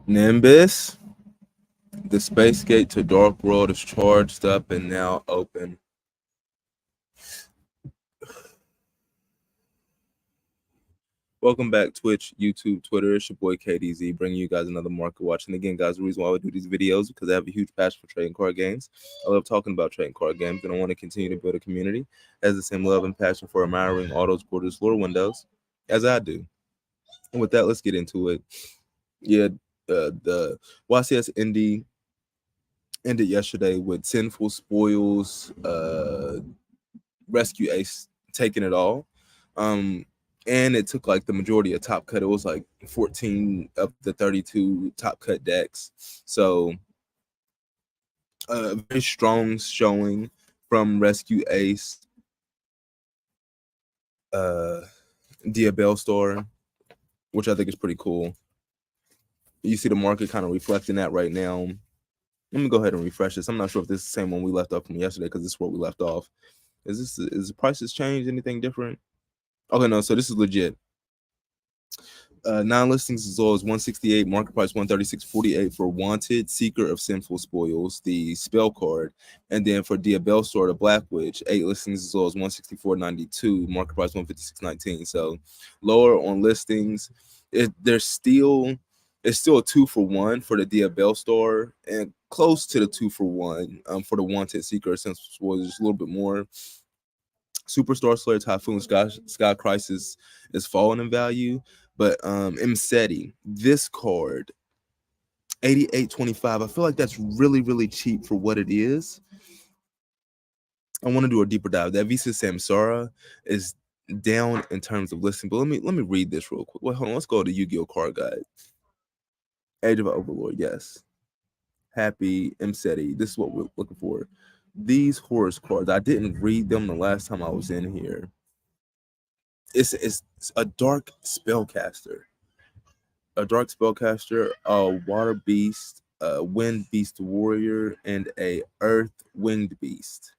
Nimbus, the space gate to Dark World is charged up and now open. Welcome back, Twitch, YouTube, Twitter. It's your boy KDZ, bringing you guys another market watch. And again, guys, the reason why I do these videos is because I have a huge passion for trading card games. I love talking about trading card games, and I want to continue to build a community that has the same love and passion for admiring autos, quarters, lure windows as I do. And with that, let's get into it. Yeah, the YCS Indy ended yesterday with Sinful Spoils, Rescue Ace taking it all. And it took like the majority of top cut. It was like 14 of the 32 top cut decks. So a very strong showing from Rescue Ace, Diabell Store, which I think is pretty cool. You see the market kind of reflecting that right now. Let me go ahead and refresh this. I'm not sure if this is the same one we left off from yesterday because this is where we left off. Is the prices changed? Anything different? Okay, no. So this is legit. 9 listings as low as 168, market price 136.48 for Wanted, Seeker of Sinful Spoils, the spell card. And then for Diabell Store, the Black Witch, 8 listings as low as 164.92, market price 156.19. So lower on listings. It's still a 2-for-1 for the Diabell Store and close to the 2-for-1 for the Wanted, Seeker of Sinful Spoils, just a little bit more. Superstar Slayer, Typhoon, Sky Crisis is falling in value. But Mseti, this card, 88.25. I feel like that's really, really cheap for what it is. I want to do a deeper dive. That Visa Samsara is down in terms of listing. But let me read this real quick. Wait, hold on. Let's go to Yu-Gi-Oh! Card Guide. Age of Overlord, yes. Happy Mseti. This is what we're looking for. These horse cards, I didn't read them the last time I was in here. It's a dark spellcaster. A dark spellcaster, a water beast, a wind beast warrior, and a earth winged beast.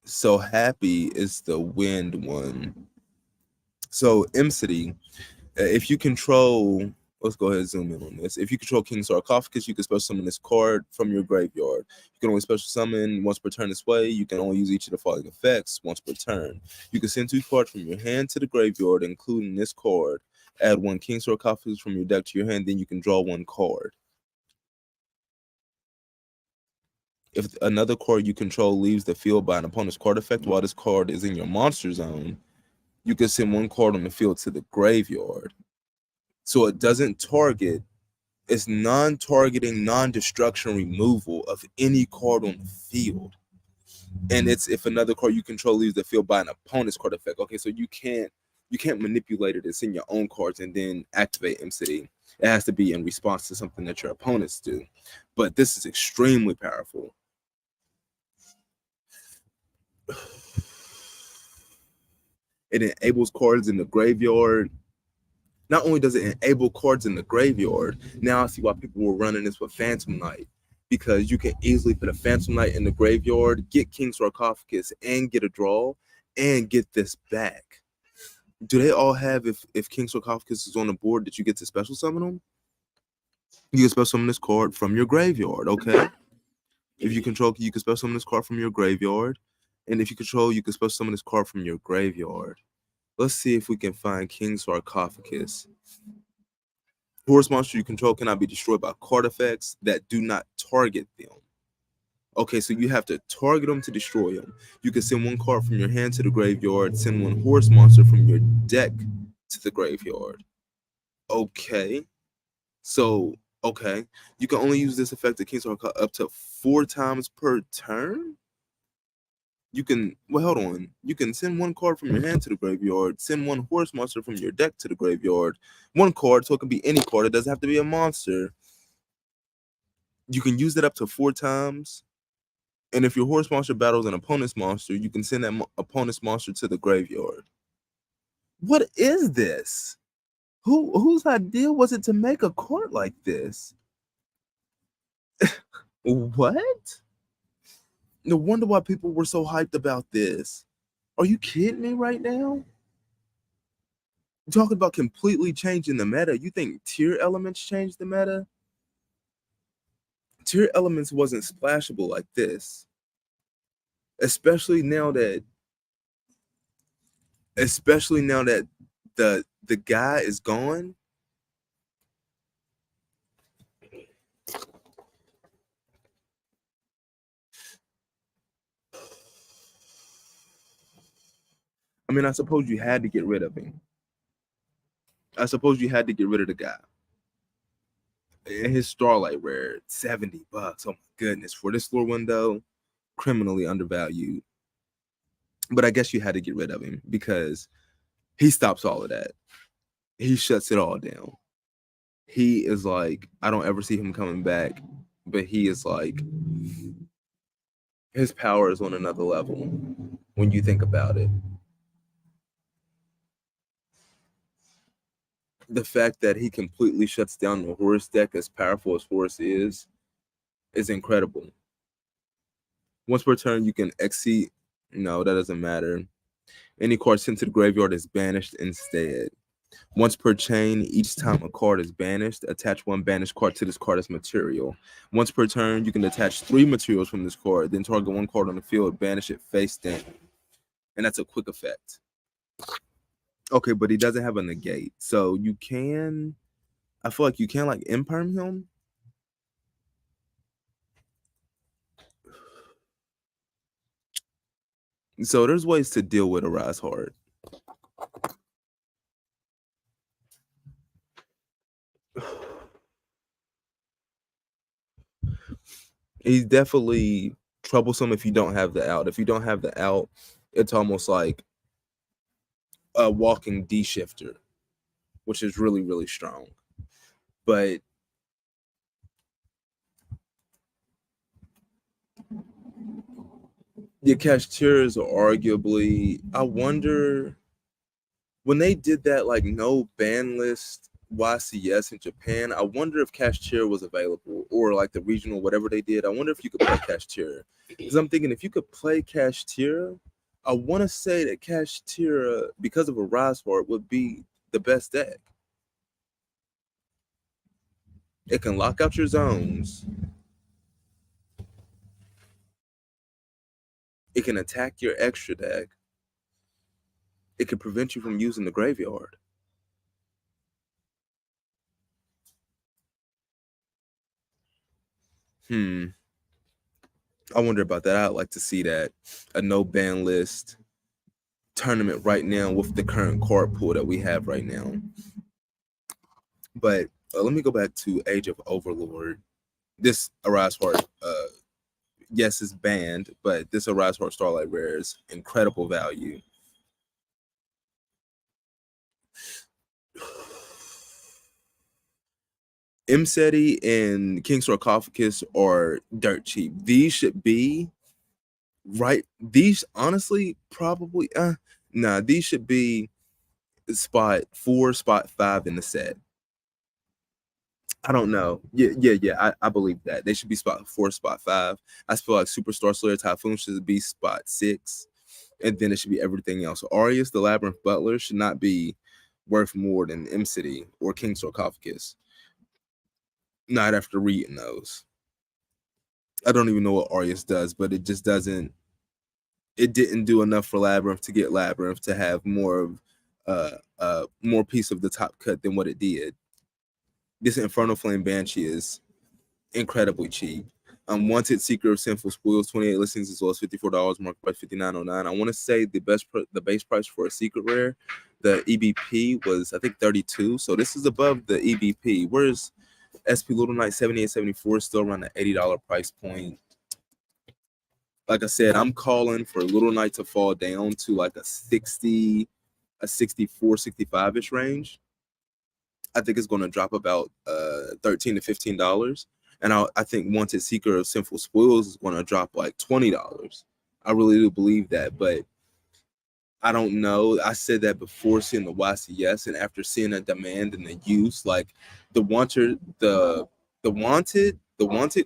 So Happy is the wind one. So Mcity, if you control, let's go ahead and zoom in on this. If you control King Sarcophagus, you can special summon this card from your graveyard. You can only special summon once per turn this way. You can only use each of the following effects once per turn. You can send 2 cards from your hand to the graveyard, including this card. Add 1 King Sarcophagus from your deck to your hand, then you can draw 1 card. If another card you control leaves the field by an opponent's card effect while this card is in your monster zone, you can send 1 card on the field to the graveyard. So it doesn't target. It's non-targeting, non-destruction removal of any card on the field. And it's if another card you control leaves the field by an opponent's card effect. Okay, so you can't manipulate it. It's in your own cards and then activate MCD. It has to be in response to something that your opponents do. But this is extremely powerful. It enables cards in the graveyard. Not only does it enable cards in the graveyard, now I see why people were running this with Phantom Knight, because you can easily put a Phantom Knight in the graveyard, get King Sarcophagus, and get a draw, and get this back. Do they all have, if King Sarcophagus is on the board, that you get to special summon them? You can special summon this card from your graveyard, okay? If you control, you can special summon this card from your graveyard. And if you control, you can special summon this card from your graveyard. Let's see if we can find King Sarcophagus. Horse monster you control cannot be destroyed by card effects that do not target them. Okay, so you have to target them to destroy them. You can send 1 card from your hand to the graveyard, send 1 horse monster from your deck to the graveyard. Okay. So, okay. You can only use this effect at King Sarcophagus up to 4 times per turn? You can, well, hold on. You can send 1 card from your hand to the graveyard, send 1 horse monster from your deck to the graveyard. 1 card, so it can be any card. It doesn't have to be a monster. You can use it up to 4 times. And if your horse monster battles an opponent's monster, you can send that opponent's monster to the graveyard. What is this? Whose idea was it to make a card like this? What? No wonder why people were so hyped about this. Are you kidding me right now? Talking about completely changing the meta. You think tier elements changed the meta? Tier elements wasn't splashable like this. Especially now that the guy is gone. I mean, I suppose you had to get rid of him. I suppose you had to get rid of the guy. And his Starlight Rare, $70. Oh my goodness. For this lore window, criminally undervalued. But I guess you had to get rid of him because he stops all of that. He shuts it all down. He is like, I don't ever see him coming back, but he is like, his power is on another level when you think about it. The fact that he completely shuts down the Horus deck, as powerful as Horus is incredible. Once per turn, you can exceed. No, that doesn't matter. Any card sent to the graveyard is banished instead. Once per chain, each time a card is banished, attach one banished card to this card as material. Once per turn, you can attach 3 materials from this card, then target one card on the field, banish it face down. And that's a quick effect. Okay, but he doesn't have a negate. So you can, I feel like you can like imperm him. So there's ways to deal with Arise Hard. He's definitely troublesome if you don't have the out. If you don't have the out, it's almost like a walking D shifter, which is really, really strong. But the cashiers are arguably, I wonder when they did that like no ban list YCS in Japan, I wonder if cashier was available or like the regional, whatever they did. I wonder if you could play cashier. Because I'm thinking if you could play cashier, I want to say that cashier, because of a rise for it, would be the best deck. It can lock out your zones. It can attack your extra deck. It can prevent you from using the graveyard. I wonder about that. I'd like to see that. A no ban list tournament right now with the current card pool that we have right now. But let me go back to Age of Overlord. This Arise Heart, yes, is banned, but this Arise Heart Starlight Rare is incredible value. Imseti and King Sarcophagus are dirt cheap. These should be right. These honestly probably these should be spot 4, spot 5 in the set. I don't know. Yeah. I believe that they should be spot 4, spot 5. I feel like Superstar Slayer Typhoon should be spot 6, and then it should be everything else. Arius, the Labyrinth Butler, should not be worth more than M City or King Sarcophagus. Not after reading those. I don't even know what Arius does, but it just doesn't. It didn't do enough for Labyrinth to get Labyrinth to have more of more piece of the top cut than what it did. This Infernal Flame Banshee is incredibly cheap. Wanted Seeker of Sinful Spoils, 28 listings as well as $54, market price $59.09. I want to say the base price for a secret rare, the EBP was I think 32. So this is above the EBP. Whereas SP Little Knight 78.74 is still around the $80 price point. Like I said, I'm calling for Little Knight to fall down to like a 60, a 64, 65-ish range. I think it's going to drop about $13 to $15. And I think Wanted Seeker of Sinful Spoils is going to drop like $20. I really do believe that, but I don't know. I said that before seeing the YCS, and after seeing the demand and the use, like the wanted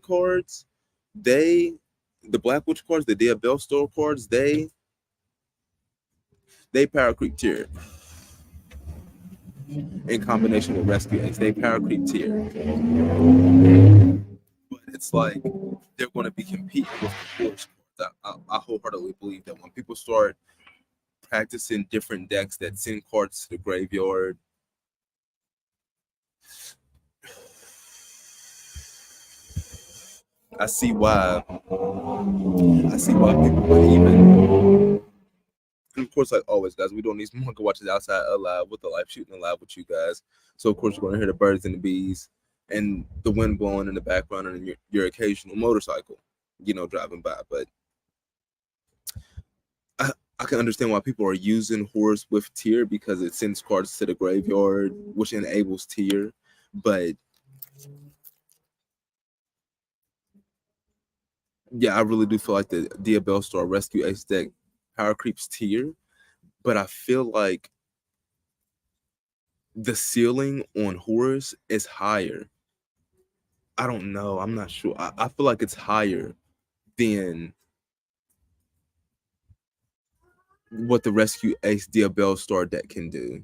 cards, the Black Witch cards, the Dia Bell Store cards, they power creep tier. in combination with Rescue Ace. They power creep tier, but it's like they're going to be competing with the horse cards. I wholeheartedly believe that when people start practicing different decks that send cards to the graveyard, I see why. I see why people would even. And of course, like always, guys, we don't need manga watches outside alive with the live shooting alive with you guys. So of course, you're going to hear the birds and the bees, and the wind blowing in the background, and your occasional motorcycle, driving by. But I can understand why people are using horse with tier because it sends cards to the graveyard, which enables tier. But yeah, I really do feel like the Diabell Star Rescue Ace deck power creeps tier, but I feel like the ceiling on Horus is higher. I don't know. I'm not sure. I feel like it's higher than what the Rescue Ace Diabell Star deck can do.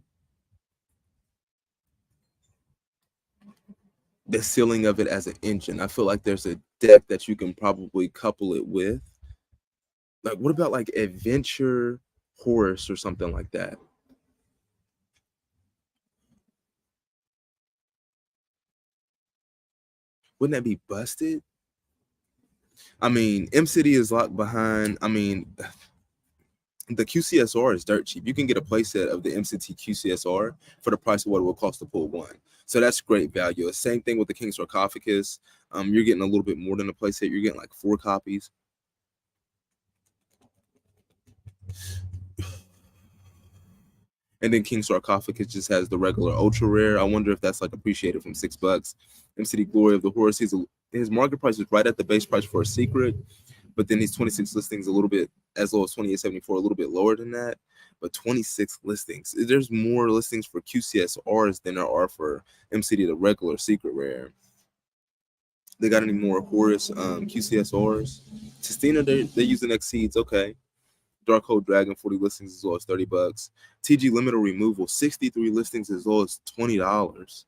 The ceiling of it as an engine. I feel like there's a deck that you can probably couple it with. Like, what about like Adventure Horus or something like that? Wouldn't that be busted? I mean, M City is locked behind. I mean, the QCSR is dirt cheap. You can get a playset of the MCT QCSR for the price of what it will cost to pull one. So that's great value. Same thing with the King Sarcophagus. You're getting a little bit more than a playset. You're getting like 4 copies. And then King Sarcophagus just has the regular ultra rare. I wonder if that's like appreciated from $6. MCT Glory of the Horse. His market price is right at the base price for a secret, but then his 26 listings a little bit as low as 28.74, a little bit lower than that. But 26 listings. There's more listings for QCSRs than there are for MCT, the regular secret rare. They got any more Horus QCSRs? Tistina, they're using Exceeds. Okay. Darkhold Dragon, 40 listings as low as $30. TG Limiter Removal, 63 listings as low as $20.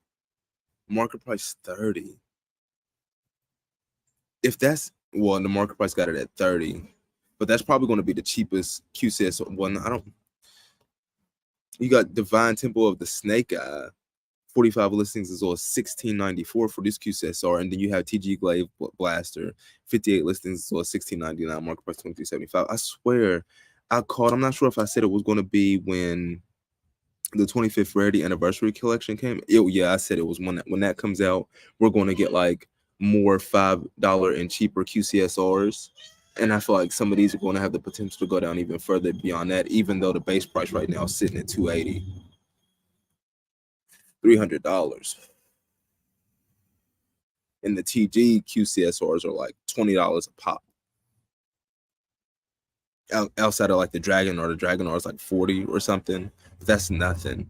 Market price 30. If that's, well, the market price got it at 30, but that's probably going to be the cheapest QCS one. You got Divine Temple of the Snake Eye, 45 listings as low as $16.94 for this QCSR, and then you have TG Glaive Blaster, 58 listings as low as $16.99, market price $23.75. I swear, I'm not sure if I said it was going to be when the 25th Rarity Anniversary Collection came. Yeah, I said it was when that comes out, we're going to get like more $5 and cheaper QCSRs. And I feel like some of these are going to have the potential to go down even further beyond that, even though the base price right now is sitting at $280, $300. And the TG QCSRs are like $20 a pop. Outside of like the Dragon R is like 40 or something. But that's nothing.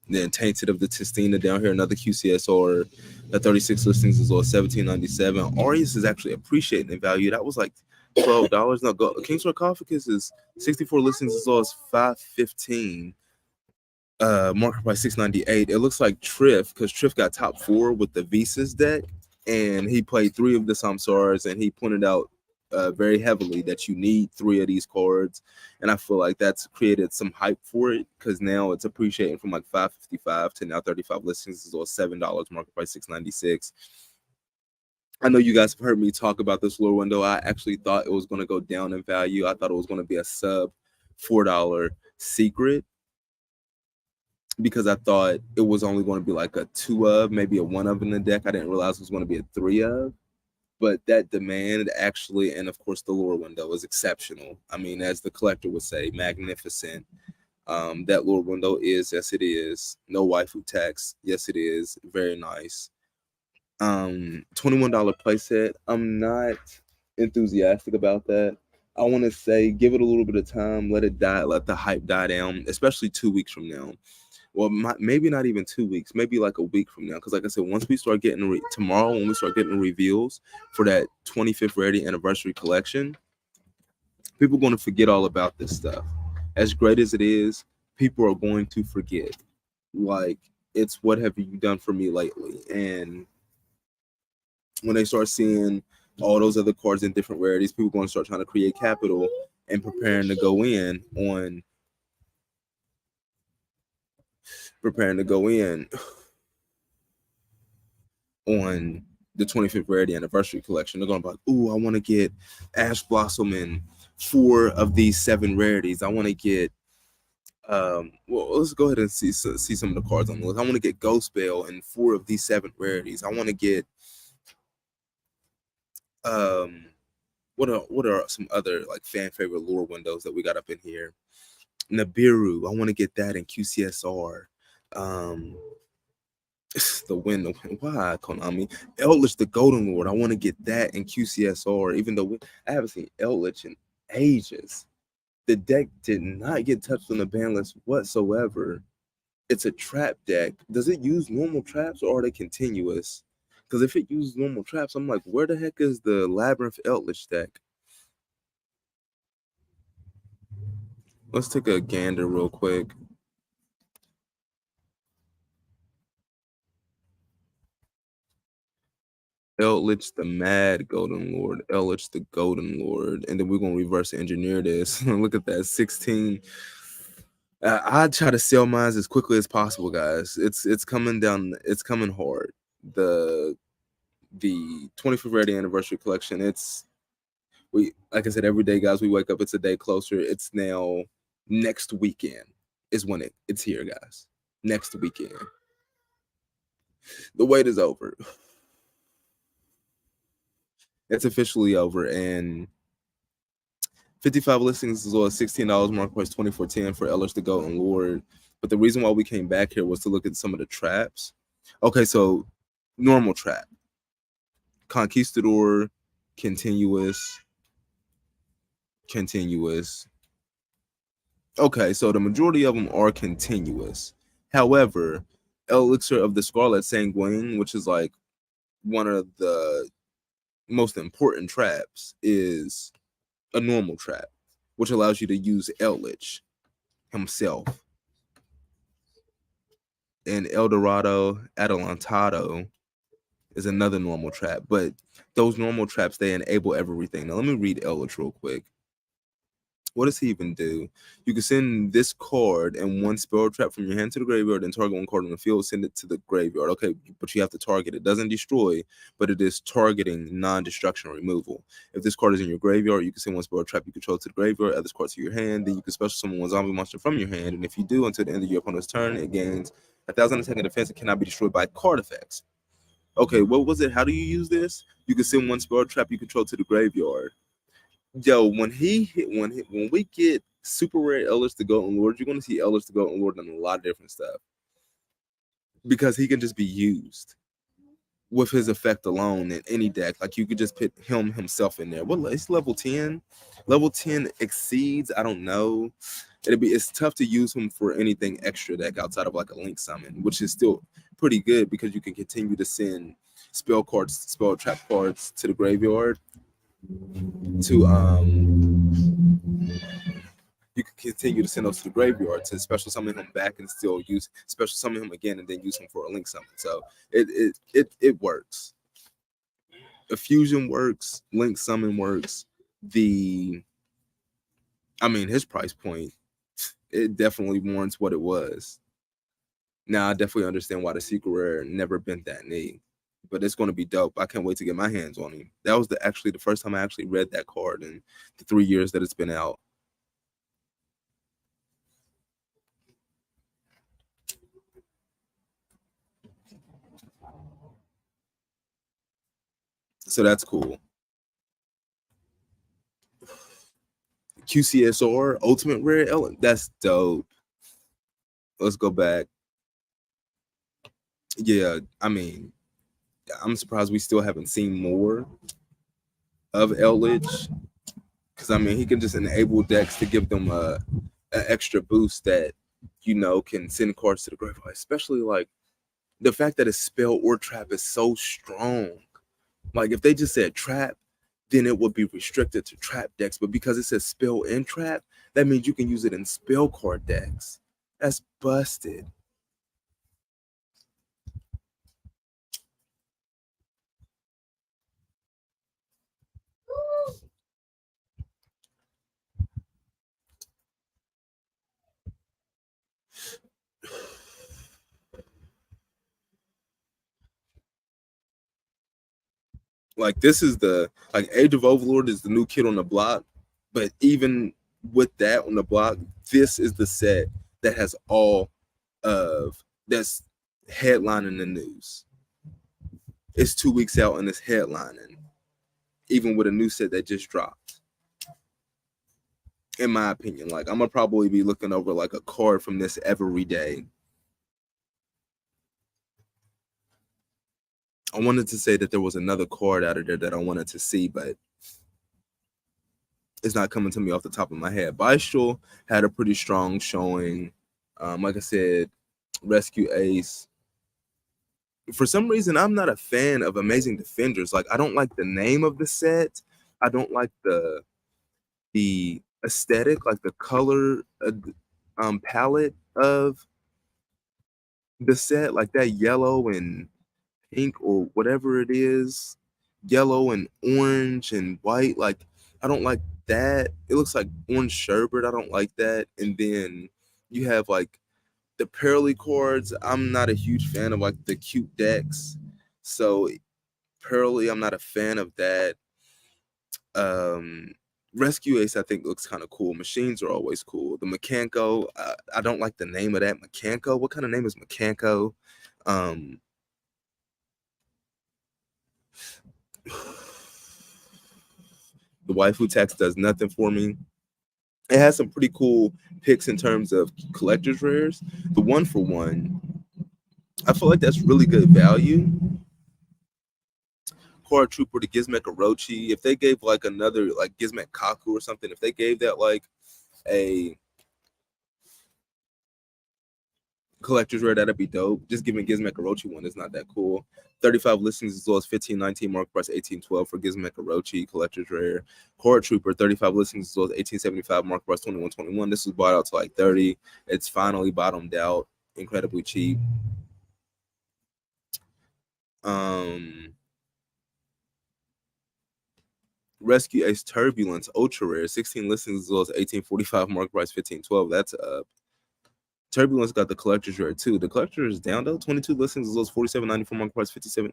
Then Tainted of the Tistina down here, another QCSR at 36 listings as low as $17.97. Arius is actually appreciating in value. That was like $12. No, King Sarcophagus is 64 listings as low as $5.15. Market price $6.98. It looks like Triff, because Triff got top 4 with the Visas deck, and he played 3 of the Samsars, and he pointed out very heavily that you need 3 of these cards, and I feel like that's created some hype for it because now it's appreciating from like $5.55 to now 35 listings as low as $7. Market price $6.96. I know you guys have heard me talk about this lure window. I actually thought it was going to go down in value. I thought it was going to be a sub $4 secret, because I thought it was only going to be like a 2 of, maybe a 1 of in the deck. I didn't realize it was going to be a 3 of. But that demand actually, and of course the lure window is exceptional. I mean, as the collector would say, magnificent. That lure window is, yes it is. No waifu tax, yes it is. Very nice. $21 playset. I'm not enthusiastic about that. I want to say give it a little bit of time, let it die, let the hype die down, especially 2 weeks from now. Well, maybe not even 2 weeks, maybe like a week from now. Because like I said, once we start getting tomorrow, when we start getting reveals for that 25th Rarity Anniversary Collection, People are going to forget all about this stuff. As great as it is, people are going to forget. Like, it's what have you done for me lately? And when they start seeing all those other cards in different rarities, people are going to start trying to create capital and preparing to go in on the 25th rarity anniversary collection. They're going to be like, ooh, I want to get Ash Blossom in 4 of these 7 rarities. I want to get well, let's go ahead and see some of the cards on the list. I want to get Ghost Bell in 4 of these 7 rarities. I want to get what are some other like fan favorite lure windows that we got up in here? Nibiru, I want to get that in QCSR. The window, why Konami? Eldritch the Golden Lord, I want to get that in QCSR, even though I haven't seen Eldritch in ages. The deck did not get touched on the ban list whatsoever. It's a trap deck. Does it use normal traps or are they continuous? Because if it uses normal traps, I'm like, where the heck is the Labyrinth Eldritch deck? Let's take a gander real quick. Eldritch the Mad Golden Lord, Eldritch the Golden Lord, and then we're gonna reverse engineer this. Look at that, 16. I try to sell mine as quickly as possible, guys. It's coming down. It's coming hard. The 25th Ready Anniversary Collection. We like I said, every day, guys. We wake up. It's a day closer. It's now next weekend is when it's here, guys. Next weekend. The wait is over. It's officially over, and 55 listings as well as $16 market price 24.10 for Eldritch the Golden Lord. But the reason why we came back here was to look at some of the traps. Okay, so normal trap, Conquistador, continuous. Okay, so the majority of them are continuous. However, Elixir of the Scarlet Sanguine, which is like one of the most important traps, is a normal trap, which allows you to use Eldritch himself. And El Dorado Adelantado is another normal trap, but those normal traps, they enable everything. Now let me read Eldritch real quick. What does he even do? You can send this card and 1 spell trap from your hand to the graveyard and target 1 card on the field, send it to the graveyard. Okay, but you have to target. It doesn't destroy, but it is targeting non-destruction removal. If this card is in your graveyard, you can send 1 spell trap you control to the graveyard, add this card to your hand, then you can special summon 1 zombie monster from your hand, and if you do, until the end of your opponent's turn, it gains 1,000 attack and defense and cannot be destroyed by card effects. Okay, what was it? How do you use this? You can send 1 spell trap you control to the graveyard. Yo, when we get super rare Eldritch the Golden Lord, you're gonna see Eldritch the Golden Lord in a lot of different stuff. Because he can just be used with his effect alone in any deck. Like you could just put himself in there. Well, it's level 10. Level 10 exceeds, I don't know. It's tough to use him for anything extra deck outside of like a Link Summon, which is still pretty good because you can continue to send spell trap cards to the graveyard to you can continue to send those to the graveyard to special summon him back and still use special summon him again and then use him for a Link Summon. So it works. A fusion works, Link Summon works. His price point, it definitely warrants what it was. Now I definitely understand why the secret rare never bent that knee. But it's going to be dope. I can't wait to get my hands on him. That was the first time I actually read that card in the 3 years that it's been out. So that's cool. QCSR Ultimate Rare Ellen. That's dope. Let's go back. Yeah, I'm surprised we still haven't seen more of Eldritch. Because he can just enable decks to give them an extra boost that can send cards to the graveyard. Especially like the fact that a spell or trap is so strong. Like if they just said trap, then it would be restricted to trap decks. But because it says spell and trap, that means you can use it in spell card decks. That's busted. Like this is the like Age of Overlord is the new kid on the block, but even with that on the block, this is the set that has all of that's headlining the news. It's 2 weeks out and it's headlining, even with a new set that just dropped. In my opinion, like I'm gonna probably be looking over like a card from this every day. I wanted to say that there was another card out of there that I wanted to see, but it's not coming to me off the top of my head. Bystral had a pretty strong showing. Like I said, Rescue Ace. For some reason, I'm not a fan of Amazing Defenders. Like, I don't like the name of the set. I don't like the aesthetic, like the color palette of the set, like that yellow and pink or whatever it is, yellow and orange and white. Like, I don't like that. It looks like orange sherbet. I don't like that. And then you have like the Pearly cards. I'm not a huge fan of like the cute decks. So Pearly, I'm not a fan of that. Um Rescue Ace, I think looks kind of cool. Machines are always cool. The Mekanko, I don't like the name of that Mekanko. What kind of name is Mekanko? Um, the waifu text does nothing for me. It has some pretty cool picks in terms of collector's rares. The 1-for-1, I feel like that's really good value. Core Trooper to Gizmek Orochi, if they gave like another like Gizmek Kaku or something, if they gave that like a collector's rare, that'd be dope. Just giving Gizmek Orochi one is not that cool. 35 listings as well as 1519, mark price 1812 for Gizmek Orochi collector's rare. Core Trooper 35 listings as well as 1875, mark price 2121. This was bought out to like 30. It's finally bottomed out, incredibly cheap. Rescue Ace Turbulence Ultra Rare 16 listings as well as 1845, mark price 1512. That's up. Turbulence got the collector's rare too. The collector is down though. 22 listings as well as 47.94, market price 57.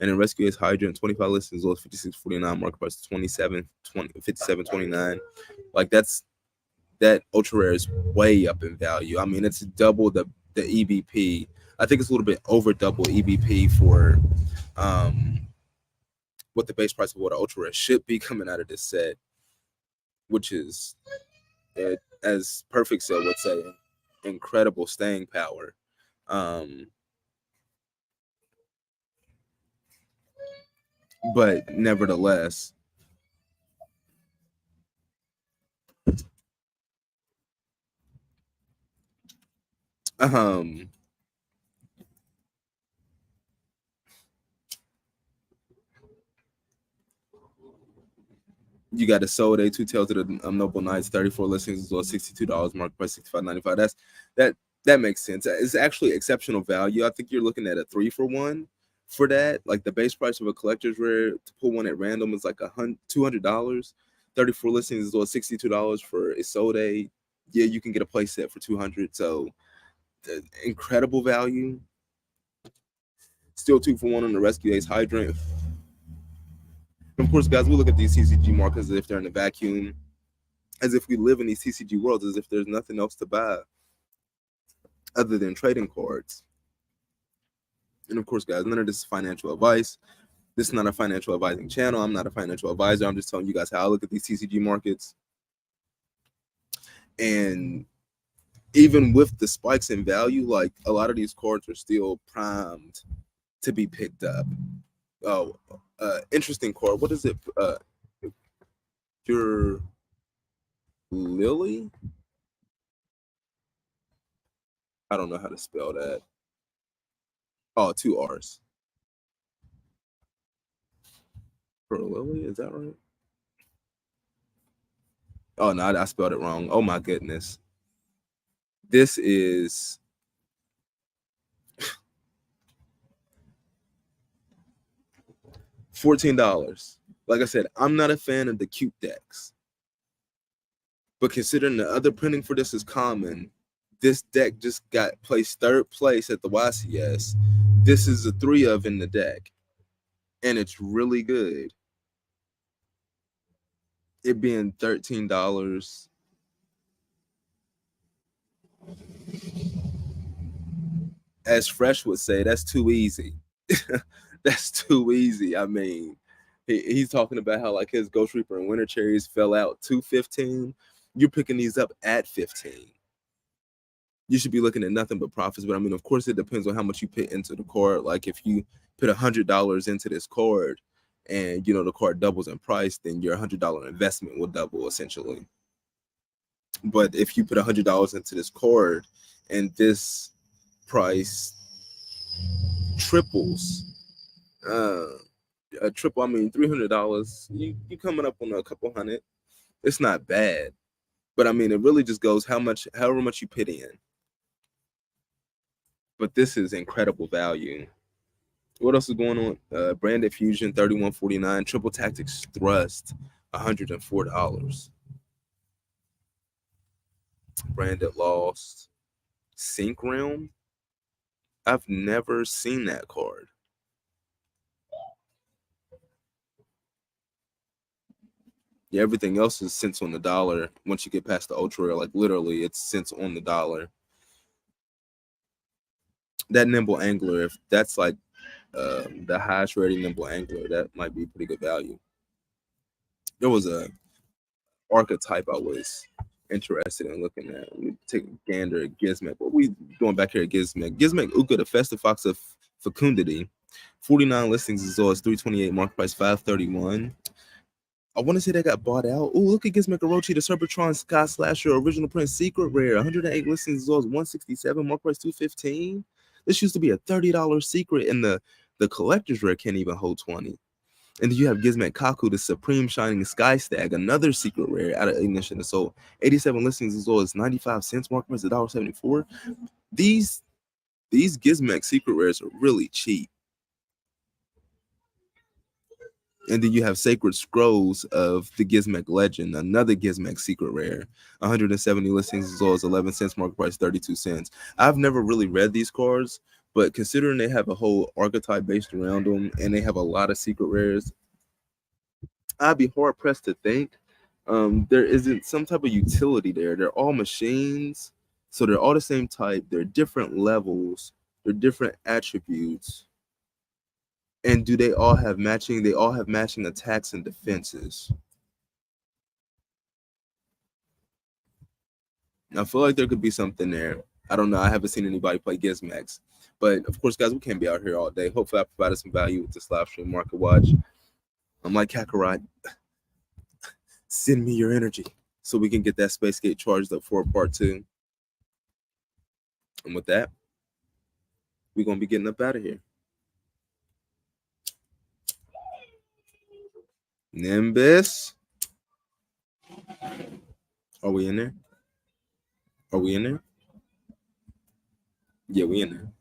And then Rescue Ace Hydra 25 listings as well as 56.49, market price 57.29. Like that ultra rare is way up in value. I mean, it's double the EBP. I think it's a little bit over double EBP for what the base price of what an ultra rare should be coming out of this set, which is as Perfect Cell would say, incredible staying power. But nevertheless, you got a Soul Day, Two Tails of the Noble Knights, 34 listings as well, $62, mark price $65.95. That makes sense. It's actually exceptional value. I think you're looking at a 3-for-1 for that. Like the base price of a collector's rare to pull one at random is like $200. 34 listings as well, $62 for a Soul Day. Yeah, you can get a play set for $200. So incredible value. Still 2-for-1 on the Rescue Ace Hydrant. Of course, guys, we look at these TCG markets as if they're in a vacuum, as if we live in these TCG worlds, as if there's nothing else to buy other than trading cards. And of course, guys, none of this is financial advice. This is not a financial advising channel. I'm not a financial advisor. I'm just telling you guys how I look at these TCG markets. And even with the spikes in value, like a lot of these cards are still primed to be picked up. Oh, interesting card. What is it? Your Lily? I don't know how to spell that. Oh, 2 R's. For Lily, is that right? Oh no, I spelled it wrong. Oh my goodness. This is $14. Like I said, I'm not a fan of the cute decks, but considering the other printing for this is common, this deck just got placed third place at the YCS. This is a 3 of in the deck, and it's really good. It being $13. As Fresh would say, that's too easy. That's too easy. I mean, he's talking about how like his Ghost Reaper and Winter Cherries fell out to 15. You're picking these up at 15. You should be looking at nothing but profits. But I mean, of course, it depends on how much you put into the card. Like if you put $100 into this card, and you know the card doubles in price, then your $100 investment will double essentially. But if you put $100 into this card, and this price triples, a triple, I mean $300, you coming up on a couple hundred. It's not bad, but I mean it really just goes however much you put in. But this is incredible value. What else is going on? Branded Fusion, $31.49. Triple Tactics Thrust, $104. Branded Lost, Sync Realm. I've never seen that card. Yeah, everything else is cents on the dollar. Once you get past the ultra, like literally, it's cents on the dollar. That Nimble Angler, if that's like the highest rated Nimble Angler, that might be pretty good value. There was a archetype I was interested in looking at. Let me take a gander at Gizmek. What we doing back here at Gizmek? Gizmek Uka, the Festive Fox of Fecundity. 49 listings as well as 328, market price 531. I want to say that got bought out. Oh, look at Gizmek Orochi, the Cybertron Sky Slasher original print secret rare. 108 listings as well as 167, market price 215. This used to be a $30 secret, and the collector's rare can't even hold 20. And then you have Gizmek Kaku, the Supreme Shining Sky Stag, another secret rare out of Ignition. So 87 listings as well as 95 cents, market price $1.74. These Gizmek secret rares are really cheap. And then you have Sacred Scrolls of the Gizmek Legend, another Gizmek secret rare. 170 listings as well as 11 cents, market price 32 cents. I've never really read these cards, but considering they have a whole archetype based around them and they have a lot of secret rares, I'd be hard pressed to think there isn't some type of utility there. They're all machines, so they're all the same type. They're different levels. They're different attributes. And do they all have matching? They all have matching attacks and defenses. I feel like there could be something there. I don't know. I haven't seen anybody play Gizmex. But of course, guys, we can't be out here all day. Hopefully, I provided some value with this live stream market watch. I'm like Kakarot. Send me your energy so we can get that space gate charged up for part 2. And with that, we're going to be getting up out of here. Nimbus. Are we in there? Are we in there? Yeah, we in there.